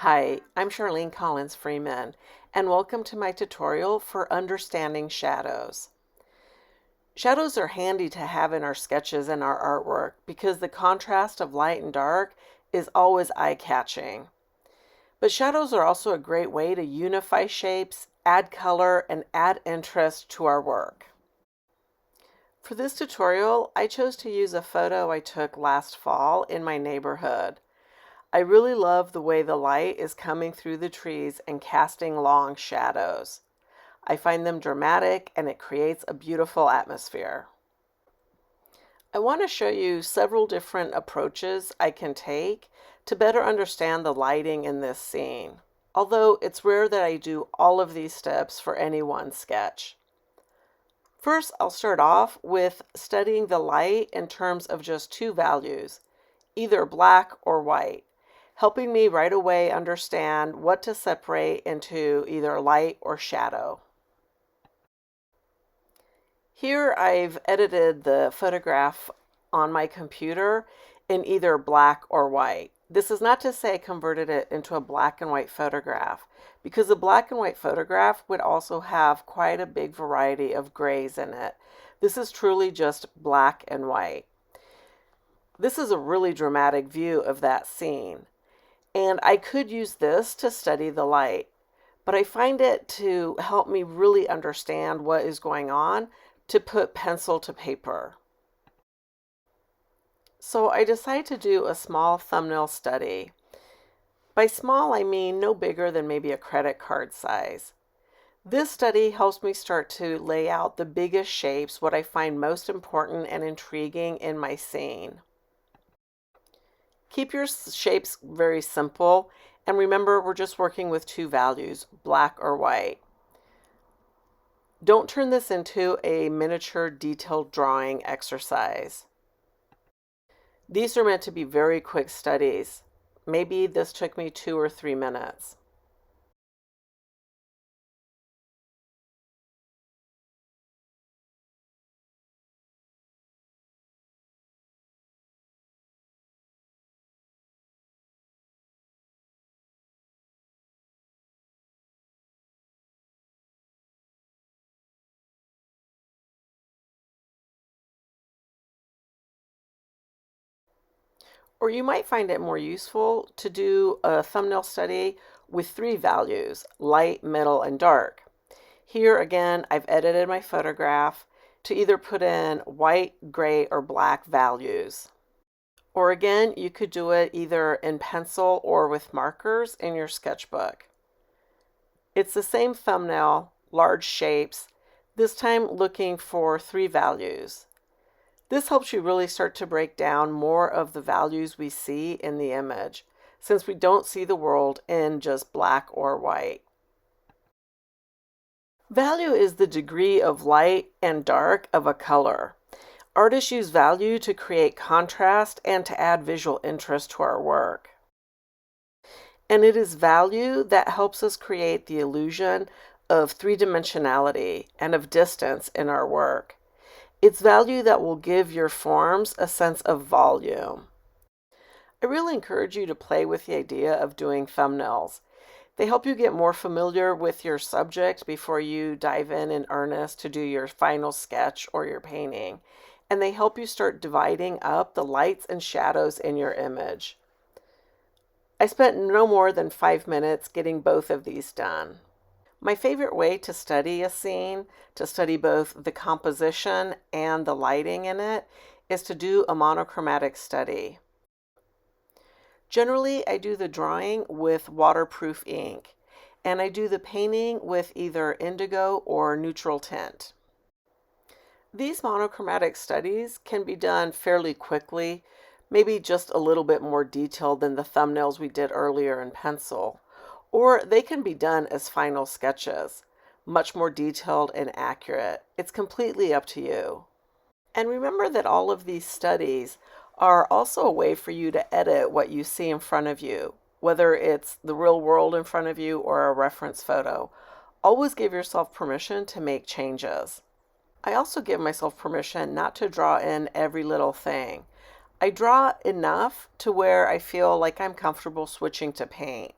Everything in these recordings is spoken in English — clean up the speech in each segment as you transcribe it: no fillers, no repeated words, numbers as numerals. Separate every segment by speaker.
Speaker 1: Hi, I'm Charlene Collins Freeman, and welcome to my tutorial for understanding shadows. Shadows are handy to have in our sketches and our artwork because the contrast of light and dark is always eye-catching. But shadows are also a great way to unify shapes, add color, and add interest to our work. For this tutorial, I chose to use a photo I took last fall in my neighborhood. I really love the way the light is coming through the trees and casting long shadows. I find them dramatic and it creates a beautiful atmosphere. I want to show you several different approaches I can take to better understand the lighting in this scene, although it's rare that I do all of these steps for any one sketch. First, I'll start off with studying the light in terms of just two values, either black or white, helping me right away understand what to separate into either light or shadow. Here I've edited the photograph on my computer in either black or white. This is not to say I converted it into a black and white photograph, because a black and white photograph would also have quite a big variety of grays in it. This is truly just black and white. This is a really dramatic view of that scene. And I could use this to study the light, but I find it to help me really understand what is going on to put pencil to paper. So I decided to do a small thumbnail study. By small, I mean no bigger than maybe a credit card size. This study helps me start to lay out the biggest shapes, what I find most important and intriguing in my scene. Keep your shapes very simple, and remember we're just working with two values, black or white. Don't turn this into a miniature detailed drawing exercise. These are meant to be very quick studies. Maybe this took me 2 or 3 minutes. Or you might find it more useful to do a thumbnail study with 3 values, light, middle, and dark. Here again, I've edited my photograph to either put in white, gray, or black values. Or again, you could do it either in pencil or with markers in your sketchbook. It's the same thumbnail, large shapes, this time looking for 3 values. This helps you really start to break down more of the values we see in the image, since we don't see the world in just black or white. Value is the degree of light and dark of a color. Artists use value to create contrast and to add visual interest to our work. And it is value that helps us create the illusion of three-dimensionality and of distance in our work. It's value that will give your forms a sense of volume. I really encourage you to play with the idea of doing thumbnails. They help you get more familiar with your subject before you dive in earnest to do your final sketch or your painting. And they help you start dividing up the lights and shadows in your image. I spent no more than 5 minutes getting both of these done. My favorite way to study a scene, to study both the composition and the lighting in it, is to do a monochromatic study. Generally, I do the drawing with waterproof ink, and I do the painting with either indigo or neutral tint. These monochromatic studies can be done fairly quickly, maybe just a little bit more detailed than the thumbnails we did earlier in pencil. Or they can be done as final sketches, much more detailed and accurate. It's completely up to you. And remember that all of these studies are also a way for you to edit what you see in front of you, whether it's the real world in front of you or a reference photo. Always give yourself permission to make changes. I also give myself permission not to draw in every little thing. I draw enough to where I feel like I'm comfortable switching to paint.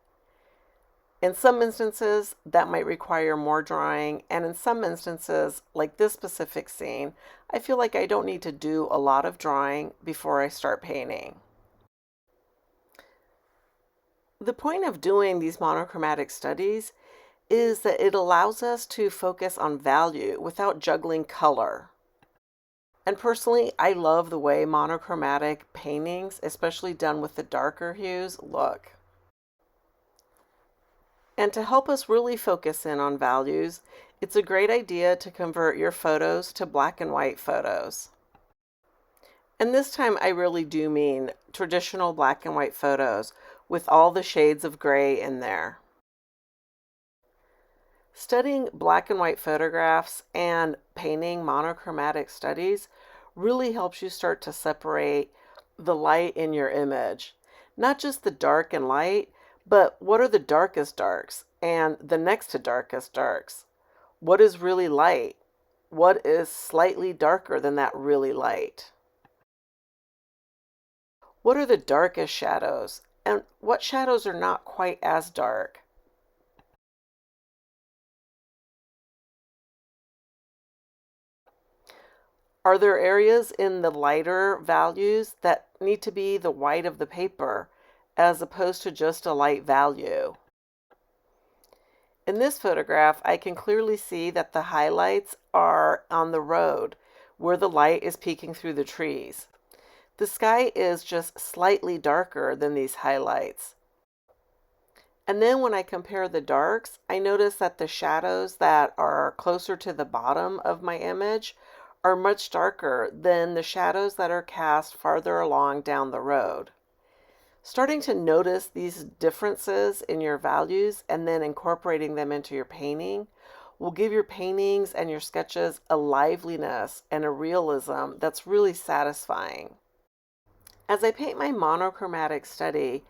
Speaker 1: In some instances, that might require more drawing, and in some instances, like this specific scene, I feel like I don't need to do a lot of drawing before I start painting. The point of doing these monochromatic studies is that it allows us to focus on value without juggling color. And personally, I love the way monochromatic paintings, especially done with the darker hues, look. And to help us really focus in on values, it's a great idea to convert your photos to black and white photos. And this time I really do mean traditional black and white photos with all the shades of gray in there. Studying black and white photographs and painting monochromatic studies really helps you start to separate the light in your image. Not just the dark and light, but what are the darkest darks and the next to darkest darks? What is really light? What is slightly darker than that really light? What are the darkest shadows? And what shadows are not quite as dark? Are there areas in the lighter values that need to be the white of the paper as opposed to just a light value? In this photograph, I can clearly see that the highlights are on the road where the light is peeking through the trees. The sky is just slightly darker than these highlights. And then when I compare the darks, I notice that the shadows that are closer to the bottom of my image are much darker than the shadows that are cast farther along down the road. Starting to notice these differences in your values and then incorporating them into your painting will give your paintings and your sketches a liveliness and a realism that's really satisfying. As I paint my monochromatic study,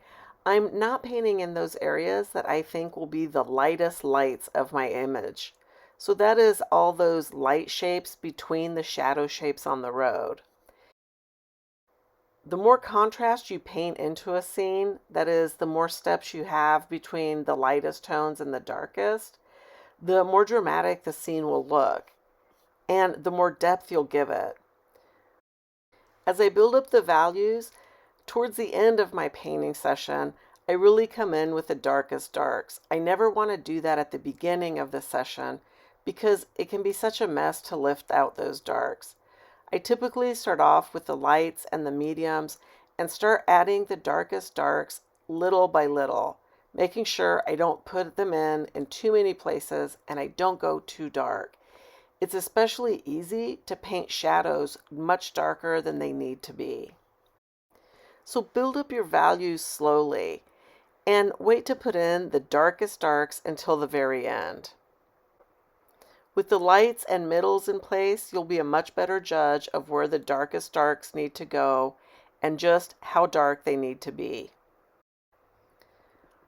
Speaker 1: I'm not painting in those areas that I think will be the lightest lights of my image. So that is all those light shapes between the shadow shapes on the road. The more contrast you paint into a scene, that is, the more steps you have between the lightest tones and the darkest, the more dramatic the scene will look, and the more depth you'll give it. As I build up the values, towards the end of my painting session, I really come in with the darkest darks. I never want to do that at the beginning of the session because it can be such a mess to lift out those darks. I typically start off with the lights and the mediums and start adding the darkest darks little by little, making sure I don't put them in too many places and I don't go too dark. It's especially easy to paint shadows much darker than they need to be. So build up your values slowly and wait to put in the darkest darks until the very end. With the lights and middles in place, you'll be a much better judge of where the darkest darks need to go and just how dark they need to be.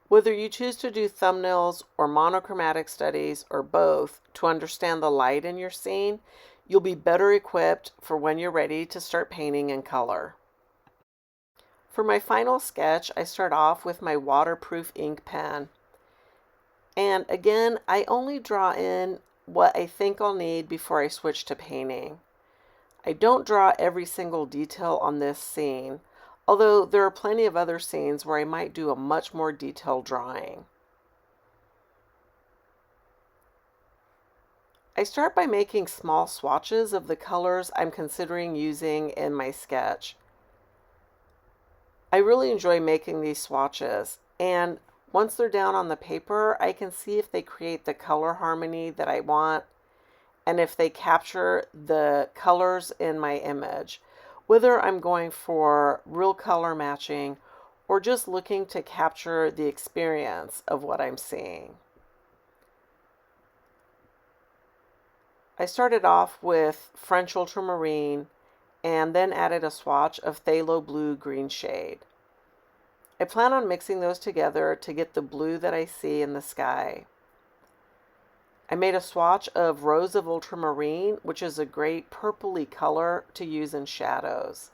Speaker 1: Whether you choose to do thumbnails or monochromatic studies or both to understand the light in your scene, you'll be better equipped for when you're ready to start painting in color. For my final sketch, I start off with my waterproof ink pen. And again, I only draw in what I think I'll need before I switch to painting. I don't draw every single detail on this scene, although there are plenty of other scenes where I might do a much more detailed drawing. I start by making small swatches of the colors I'm considering using in my sketch. I really enjoy making these swatches, and once they're down on the paper, I can see if they create the color harmony that I want and if they capture the colors in my image, whether I'm going for real color matching or just looking to capture the experience of what I'm seeing. I started off with French ultramarine and then added a swatch of phthalo blue green shade. I plan on mixing those together to get the blue that I see in the sky. I made a swatch of rose of ultramarine, which is a great purpley color to use in shadows.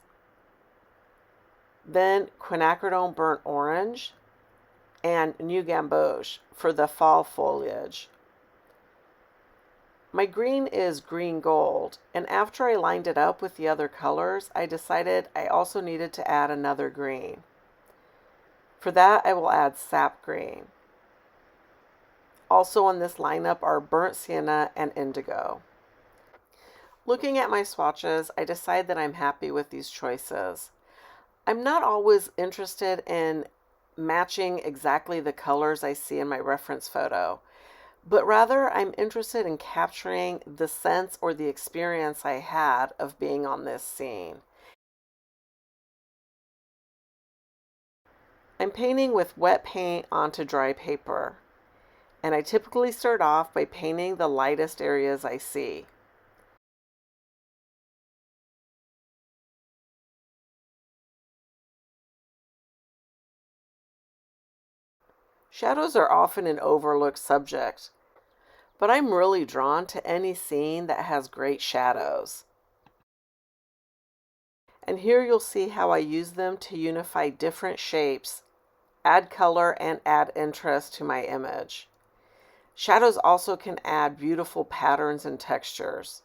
Speaker 1: Then quinacridone burnt orange, and new gamboge for the fall foliage. My green is green gold, and after I lined it up with the other colors, I decided I also needed to add another green. For that, I will add sap green. Also on this lineup are burnt sienna and indigo. Looking at my swatches, I decide that I'm happy with these choices. I'm not always interested in matching exactly the colors I see in my reference photo, but rather I'm interested in capturing the sense or the experience I had of being on this scene. I'm painting with wet paint onto dry paper, and I typically start off by painting the lightest areas I see. Shadows are often an overlooked subject, but I'm really drawn to any scene that has great shadows. And here you'll see how I use them to unify different shapes, add color, and add interest to my image. Shadows also can add beautiful patterns and textures.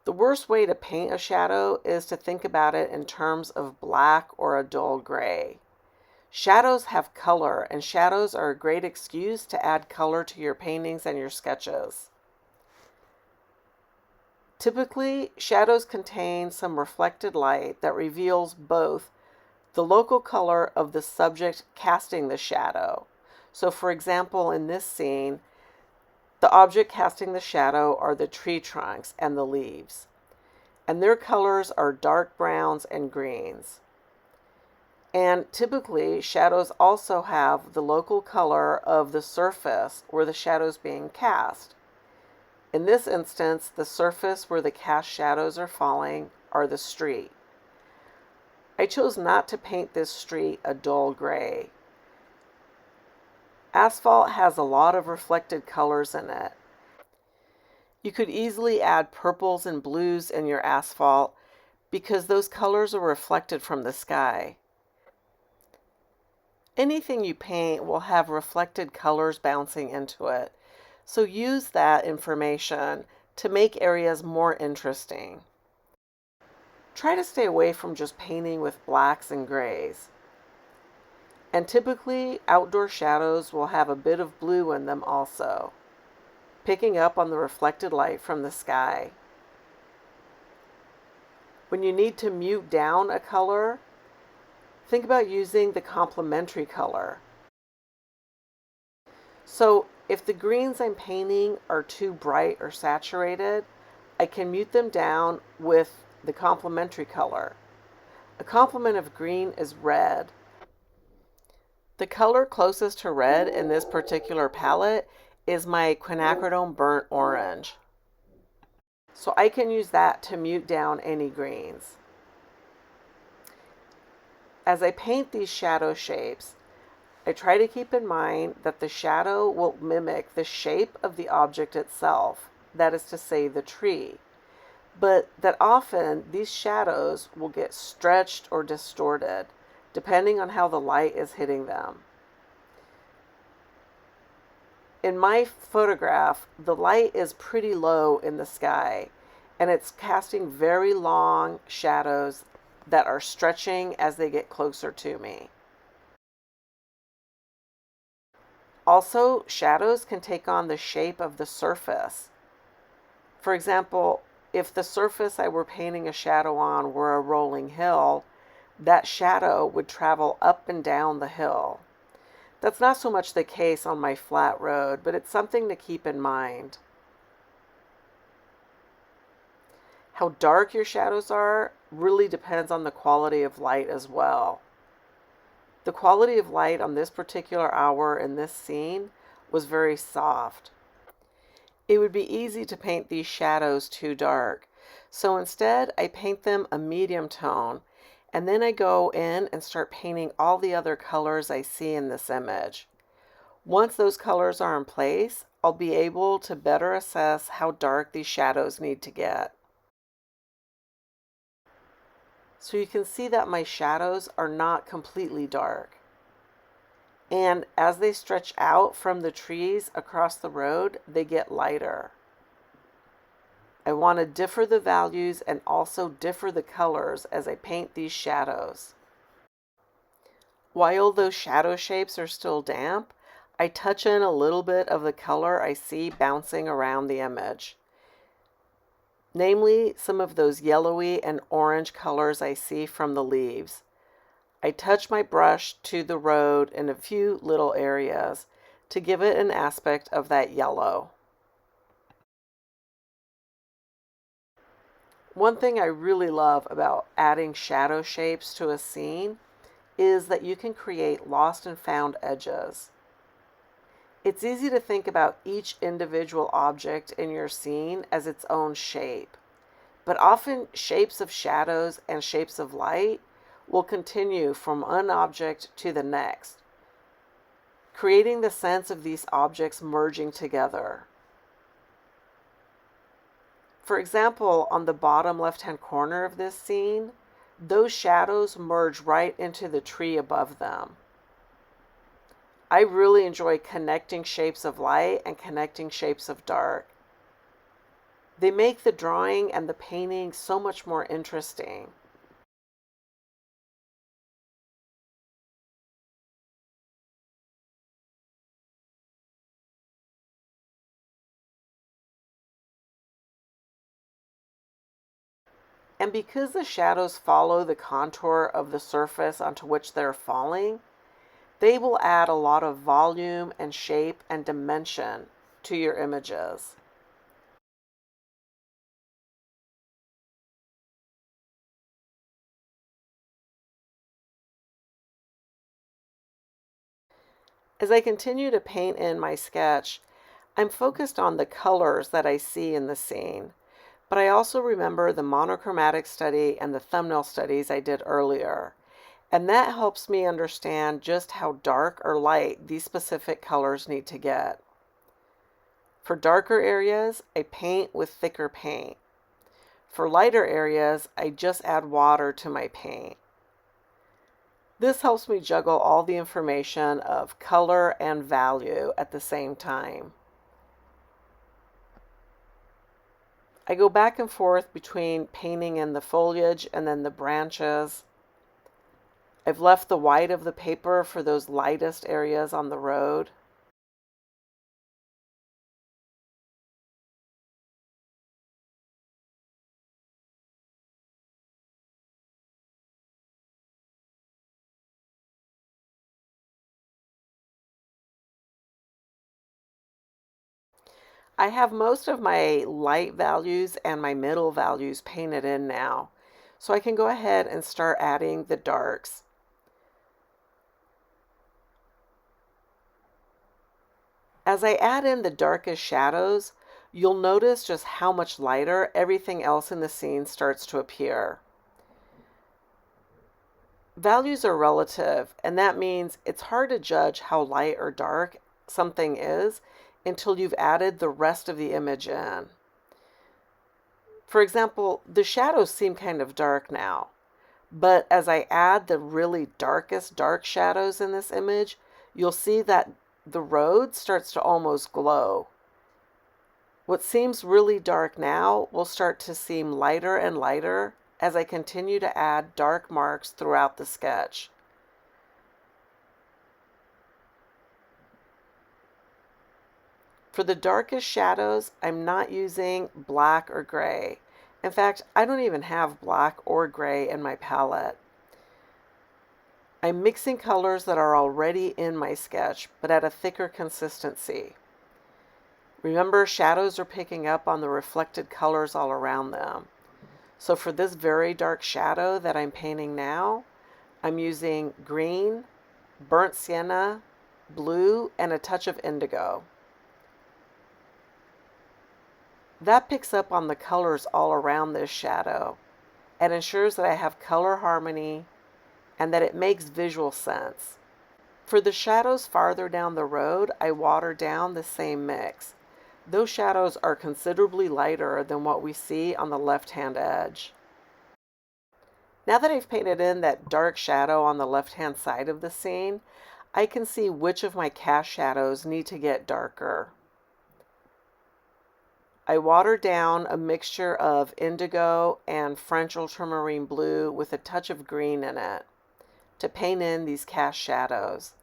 Speaker 1: The worst way to paint a shadow is to think about it in terms of black or a dull gray. Shadows have color, and shadows are a great excuse to add color to your paintings and your sketches. Typically, shadows contain some reflected light that reveals both the local color of the subject casting the shadow. So, for example, in this scene, the object casting the shadow are the tree trunks and the leaves, and their colors are dark browns and greens. And typically, shadows also have the local color of the surface where the shadow is being cast. In this instance, the surface where the cast shadows are falling are the street. I chose not to paint this street a dull gray. Asphalt has a lot of reflected colors in it. You could easily add purples and blues in your asphalt because those colors are reflected from the sky. Anything you paint will have reflected colors bouncing into it, so use that information to make areas more interesting. Try to stay away from just painting with blacks and grays. And typically, outdoor shadows will have a bit of blue in them also, picking up on the reflected light from the sky. When you need to mute down a color, think about using the complementary color. So if the greens I'm painting are too bright or saturated, I can mute them down with the complementary color. A complement of green is red. The color closest to red in this particular palette is my quinacridone burnt orange. So I can use that to mute down any greens. As I paint these shadow shapes, I try to keep in mind that the shadow will mimic the shape of the object itself, that is to say, the tree, but that often these shadows will get stretched or distorted, depending on how the light is hitting them. In my photograph, the light is pretty low in the sky, and it's casting very long shadows that are stretching as they get closer to me. Also, shadows can take on the shape of the surface. For example, if the surface I were painting a shadow on were a rolling hill, that shadow would travel up and down the hill. That's not so much the case on my flat road, but it's something to keep in mind. How dark your shadows are really depends on the quality of light as well. The quality of light on this particular hour in this scene was very soft. It would be easy to paint these shadows too dark, so instead I paint them a medium tone, and then I go in and start painting all the other colors I see in this image. Once those colors are in place, I'll be able to better assess how dark these shadows need to get. So you can see that my shadows are not completely dark. And as they stretch out from the trees across the road, they get lighter. I want to differ the values and also differ the colors as I paint these shadows. While those shadow shapes are still damp, I touch in a little bit of the color I see bouncing around the image. Namely, some of those yellowy and orange colors I see from the leaves. I touch my brush to the road in a few little areas to give it an aspect of that yellow. One thing I really love about adding shadow shapes to a scene is that you can create lost and found edges. It's easy to think about each individual object in your scene as its own shape, but often shapes of shadows and shapes of light will continue from one object to the next, creating the sense of these objects merging together. For example, on the bottom left-hand corner of this scene, those shadows merge right into the tree above them. I really enjoy connecting shapes of light and connecting shapes of dark. They make the drawing and the painting so much more interesting. And because the shadows follow the contour of the surface onto which they're falling, they will add a lot of volume and shape and dimension to your images. As I continue to paint in my sketch, I'm focused on the colors that I see in the scene, but I also remember the monochromatic study and the thumbnail studies I did earlier, and that helps me understand just how dark or light these specific colors need to get. For darker areas, I paint with thicker paint. For lighter areas, I just add water to my paint. This helps me juggle all the information of color and value at the same time. I go back and forth between painting in the foliage and then the branches. I've left the white of the paper for those lightest areas on the road. I have most of my light values and my middle values painted in now, so I can go ahead and start adding the darks. As I add in the darkest shadows, you'll notice just how much lighter everything else in the scene starts to appear. Values are relative, and that means it's hard to judge how light or dark something is until you've added the rest of the image in. For example, the shadows seem kind of dark now, but as I add the really darkest dark shadows in this image, you'll see that the road starts to almost glow. What seems really dark now will start to seem lighter and lighter as I continue to add dark marks throughout the sketch. For the darkest shadows, I'm not using black or gray. In fact, I don't even have black or gray in my palette. I'm mixing colors that are already in my sketch, but at a thicker consistency. Remember, shadows are picking up on the reflected colors all around them. So for this very dark shadow that I'm painting now, I'm using green, burnt sienna, blue, and a touch of indigo. That picks up on the colors all around this shadow and ensures that I have color harmony and that it makes visual sense. For the shadows farther down the road, I water down the same mix. Those shadows are considerably lighter than what we see on the left-hand edge. Now that I've painted in that dark shadow on the left-hand side of the scene, I can see which of my cast shadows need to get darker. I water down a mixture of indigo and French ultramarine blue with a touch of green in it to paint in these cast shadows.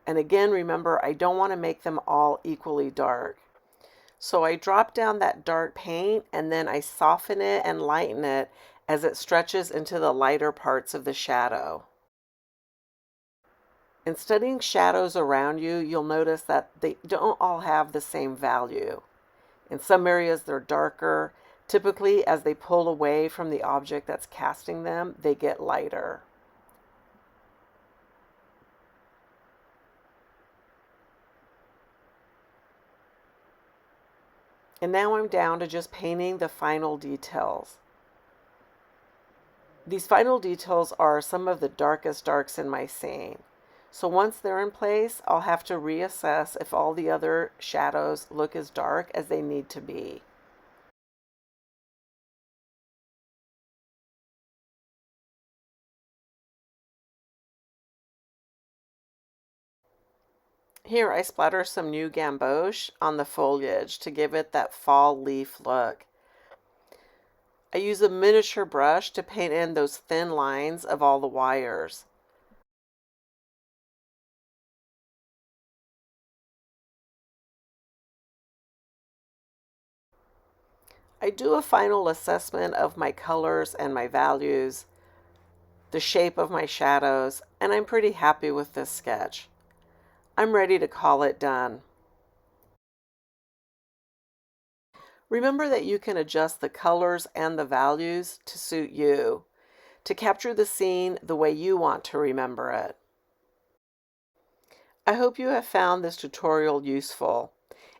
Speaker 1: And again, remember, I don't want to make them all equally dark. So I drop down that dark paint and then I soften it and lighten it as it stretches into the lighter parts of the shadow. In studying shadows around you, you'll notice that they don't all have the same value. In some areas, they're darker. Typically, as they pull away from the object that's casting them, they get lighter. And now I'm down to just painting the final details. These final details are some of the darkest darks in my scene. So once they're in place, I'll have to reassess if all the other shadows look as dark as they need to be. Here I splatter some new gamboge on the foliage to give it that fall leaf look. I use a miniature brush to paint in those thin lines of all the wires. I do a final assessment of my colors and my values, the shape of my shadows, and I'm pretty happy with this sketch. I'm ready to call it done. Remember that you can adjust the colors and the values to suit you, to capture the scene the way you want to remember it. I hope you have found this tutorial useful,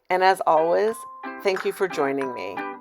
Speaker 1: and as always, thank you for joining me.